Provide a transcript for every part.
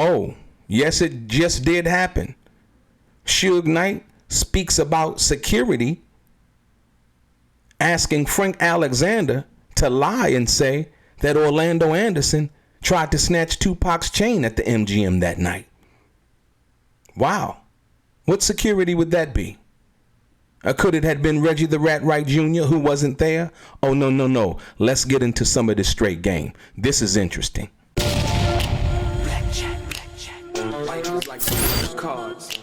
Oh, yes, it just did happen. Suge Knight speaks about security asking Frank Alexander to lie and say that Orlando Anderson tried to snatch 2Pac's chain at the MGM that night. Wow. What security would that be? Could it have been Reggie the Rat Wright Jr. who wasn't there? Oh, no. Let's get into some of this straight game. This is interesting. Life is like some cards.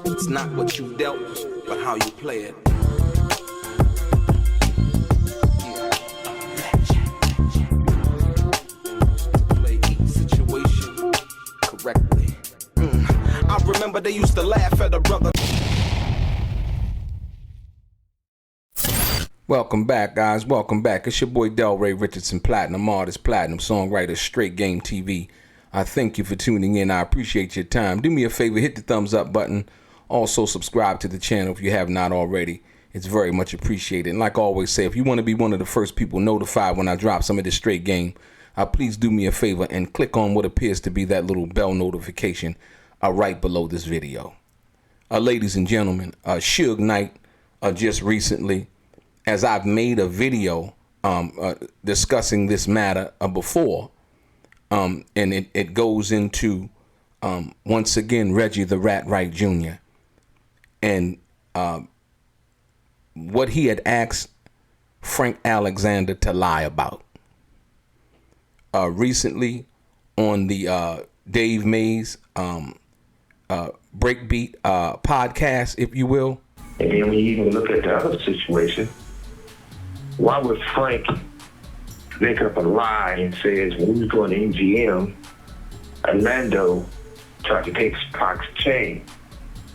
It's not what you dealt, but how you play it. Play each situation correctly. I remember they used to laugh at a brother. Welcome back, guys. Welcome back. It's your boy DELRAY, Richardson, Platinum Artist, Platinum Songwriter, Straight Game TV. I thank you for tuning in. I appreciate your time. Do me a favor, hit the thumbs up button. Also, subscribe to the channel if you have not already. It's very much appreciated. And like I always say, if you want to be one of the first people notified when I drop some of this straight game, please do me a favor and click on what appears to be that little bell notification right below this video. Ladies and gentlemen, Suge Knight just recently, as I've made a video discussing this matter before, and it goes into, once again, Reggie the Rat Wright Jr. and what he had asked Frank Alexander to lie about. Recently on the Dave Mays Breakbeat podcast, if you will. And then when you even look at the other situation, why would Frank make up a lie and says when we was going to MGM, Orlando tried to take Pac's chain?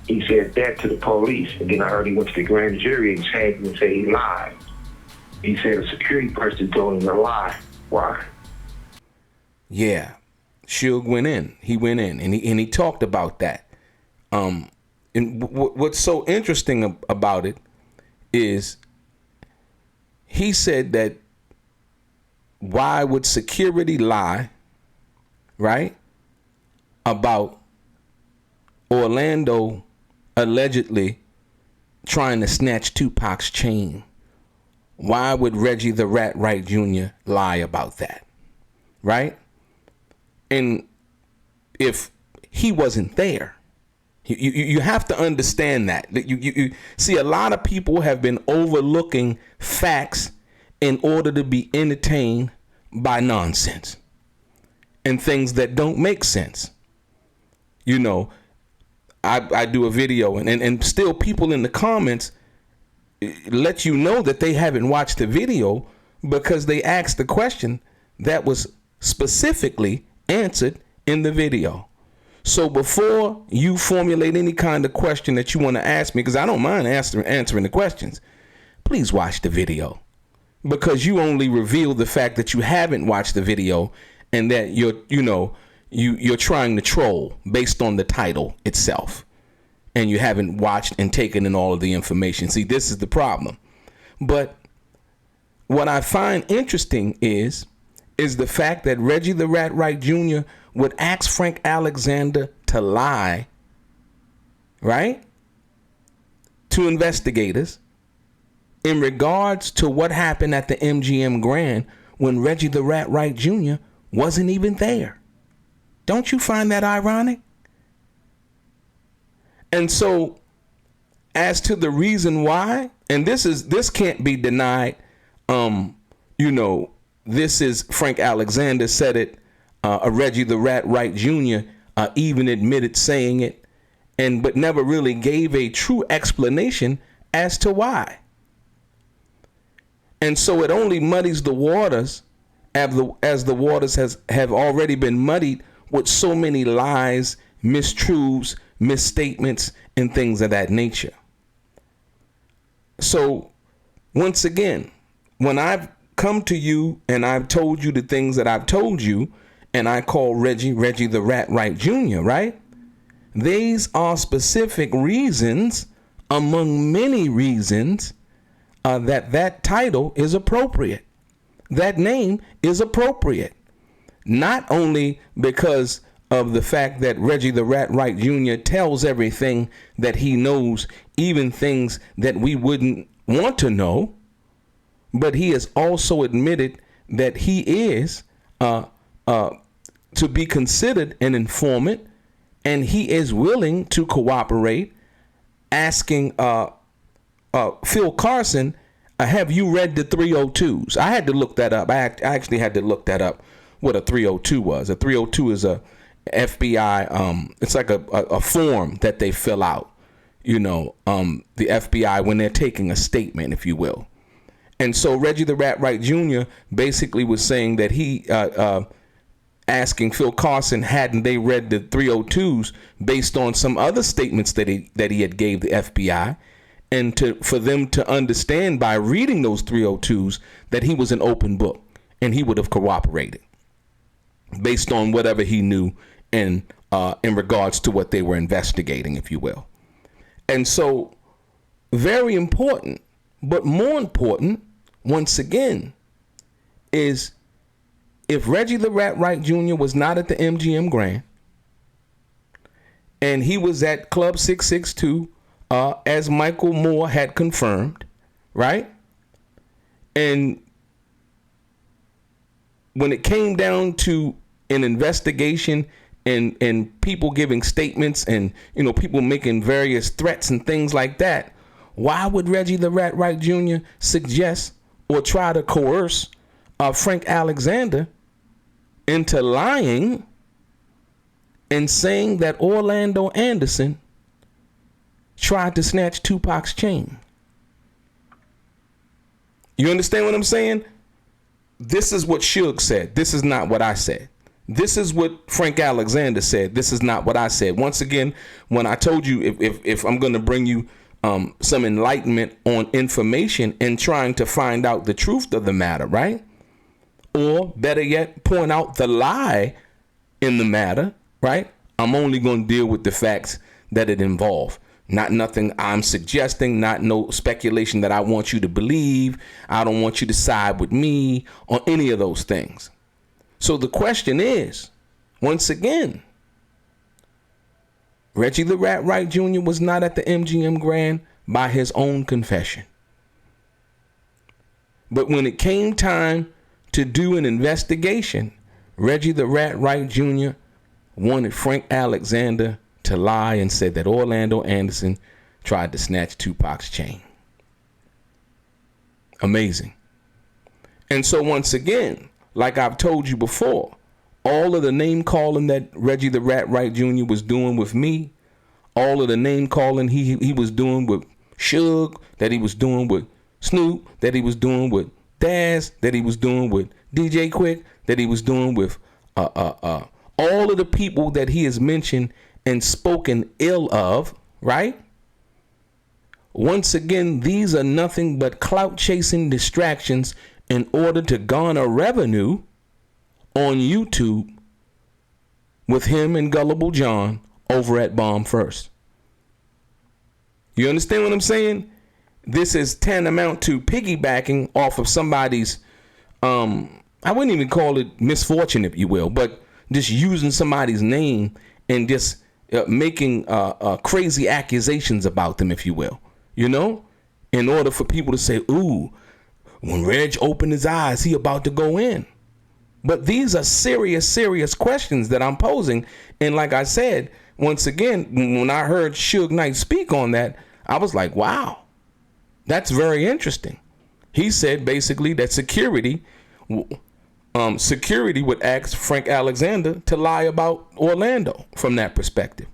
He said that to the police, and then I heard he went to the grand jury and changed and said he lied. He said a security person told him to lie. Why? Yeah, Suge went in. He went in, and he talked about that. And what's so interesting about it is he said that why would security lie, right, about Orlando allegedly trying to snatch 2Pac's chain? Why would Reggie the Rat Wright Jr. lie about that, right? And if he wasn't there, you have to understand that. You see, a lot of people have been overlooking facts in order to be entertained by nonsense and things that don't make sense. You know, I do a video and still people in the comments let you know that they haven't watched the video because they asked the question that was specifically answered in the video. So before you formulate any kind of question that you want to ask me, because I don't mind answering the questions, please watch the video, because you only reveal the fact that you haven't watched the video and that you're trying to troll based on the title itself, and you haven't watched and taken in all of the information. See, this is the problem. But what I find interesting is the fact that Reggie the Rat Wright Jr. would ask Frank Alexander to lie, right, to investigators in regards to what happened at the MGM Grand when Reggie the Rat Wright Jr. wasn't even there. Don't you find that ironic? And so as to the reason why, and this can't be denied, this is Frank Alexander said it, Reggie the Rat Wright Jr. Even admitted saying it, but never really gave a true explanation as to why. And so it only muddies the waters as the waters have already been muddied with so many lies, mistruths, misstatements, and things of that nature. So once again, when I've come to you and I've told you the things that I've told you, and I call Reggie the Rat Wright Jr., right? These are specific reasons among many reasons that title is appropriate. That name is appropriate. Not only because of the fact that Reggie the Rat Wright Jr. tells everything that he knows, even things that we wouldn't want to know. But he has also admitted that he is to be considered an informant, and he is willing to cooperate, asking Phil Carson, have you read the 302s? I had to look that up. I actually had to look that up, what a 302 was. A 302 is a FBI, it's like a form that they fill out, the FBI when they're taking a statement, if you will. And so Reggie the Rat Wright Jr. basically was saying that he asking Phil Carson, hadn't they read the 302s based on some other statements that he had gave the FBI, and for them to understand by reading those 302s that he was an open book and he would have cooperated based on whatever he knew in regards to what they were investigating, if you will. And so, very important, but more important, once again, is if Reggie the Rat Wright Jr. was not at the MGM Grand and he was at Club 662, as Michael Moore had confirmed, right? And when it came down to an investigation and people giving statements and, people making various threats and things like that, why would Reggie the Rat Wright Jr. suggest or try to coerce Frank Alexander into lying and saying that Orlando Anderson tried to snatch 2Pac's chain? You understand what I'm saying? This is what Suge said. This is not what I said. This is what Frank Alexander said. This is not what I said. Once again, when I told you if I'm going to bring you some enlightenment on information and trying to find out the truth of the matter, right? Or better yet, point out the lie in the matter, right? I'm only going to deal with the facts that it involve. Not nothing I'm suggesting, not no speculation that I want you to believe. I don't want you to side with me on any of those things. So the question is, once again, Reggie the Rat Wright Jr. was not at the MGM Grand by his own confession. But when it came time to do an investigation, Reggie the Rat Wright Jr. wanted Frank Alexander to lie and said that Orlando Anderson tried to snatch 2Pac's chain. Amazing. And so once again, like I've told you before, all of the name calling that Reggie the Rat Wright Jr. was doing with me, all of the name calling he was doing with Suge, that he was doing with Snoop, that he was doing with Daz, that he was doing with DJ Quick, that he was doing with all of the people that he has mentioned and spoken ill of, right? Once again, these are nothing but clout chasing distractions in order to garner revenue on YouTube with him and Gullible John over at Bomb First. You understand what I'm saying? This is tantamount to piggybacking off of somebody's, I wouldn't even call it misfortune, if you will, but just using somebody's name and just making crazy accusations about them, if you will, in order for people to say, ooh, when Reg opened his eyes, he about to go in. But these are serious questions that I'm posing. And like I said, once again, when I heard Suge Knight speak on that, I was like, wow, that's very interesting. He said basically that security would ask Frank Alexander to lie about Orlando from that perspective.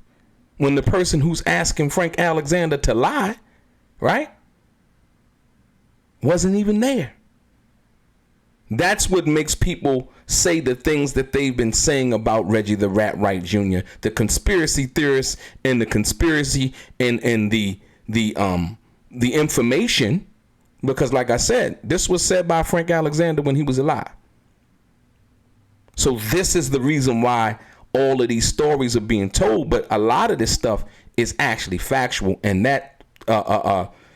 When the person who's asking Frank Alexander to lie, right, wasn't even there. That's what makes people say the things that they've been saying about Reggie the Rat Wright Jr., the conspiracy theorists and the conspiracy and the information, because like I said, this was said by Frank Alexander when he was alive. So this is the reason why all of these stories are being told, but a lot of this stuff is actually factual, and that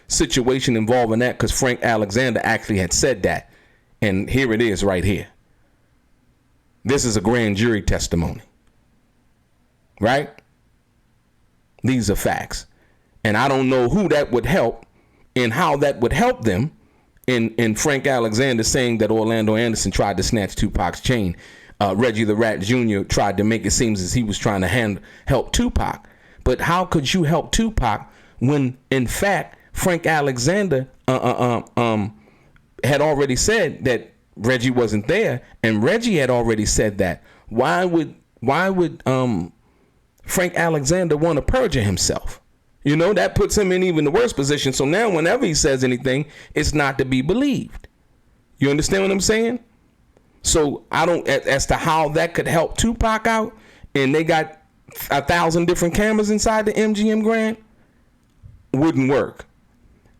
situation involving that, because Frank Alexander actually had said that, and here it is right here. This is a grand jury testimony. right? These are facts. And I don't know who that would help and how that would help them in Frank Alexander saying that Orlando Anderson tried to snatch 2Pac's chain. Reggie the Rat Jr. tried to make it seem as he was trying to help 2Pac. But how could you help 2Pac when, in fact, Frank Alexander had already said that Reggie wasn't there, and Reggie had already said that. Why would Frank Alexander want to perjure himself? You know, that puts him in even the worse position. So now whenever he says anything, it's not to be believed. You understand what I'm saying? So I don't, as to how that could help 2Pac out, and they got 1,000 different cameras inside the MGM Grand, wouldn't work.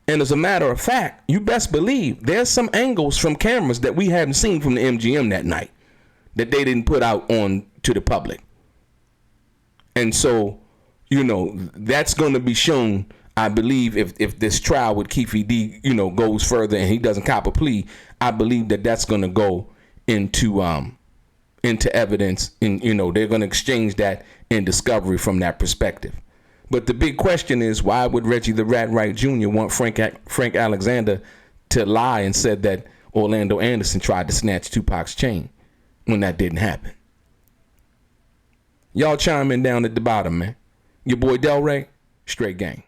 And as a matter of fact, you best believe there's some angles from cameras that we hadn't seen from the MGM that night that they didn't put out on to the public. And so, you know, that's going to be shown, I believe, if this trial with Keefe D, you know, goes further and he doesn't cop a plea, I believe that that's going to go into evidence, and, you know, they're going to exchange that in discovery from that perspective. But the big question is, why would Reggie the Rat Wright Jr. want Frank Alexander to lie and said that Orlando Anderson tried to snatch 2Pac's chain when that didn't happen? Y'all chime in down at the bottom, man. Your boy DELRAY, straight gang.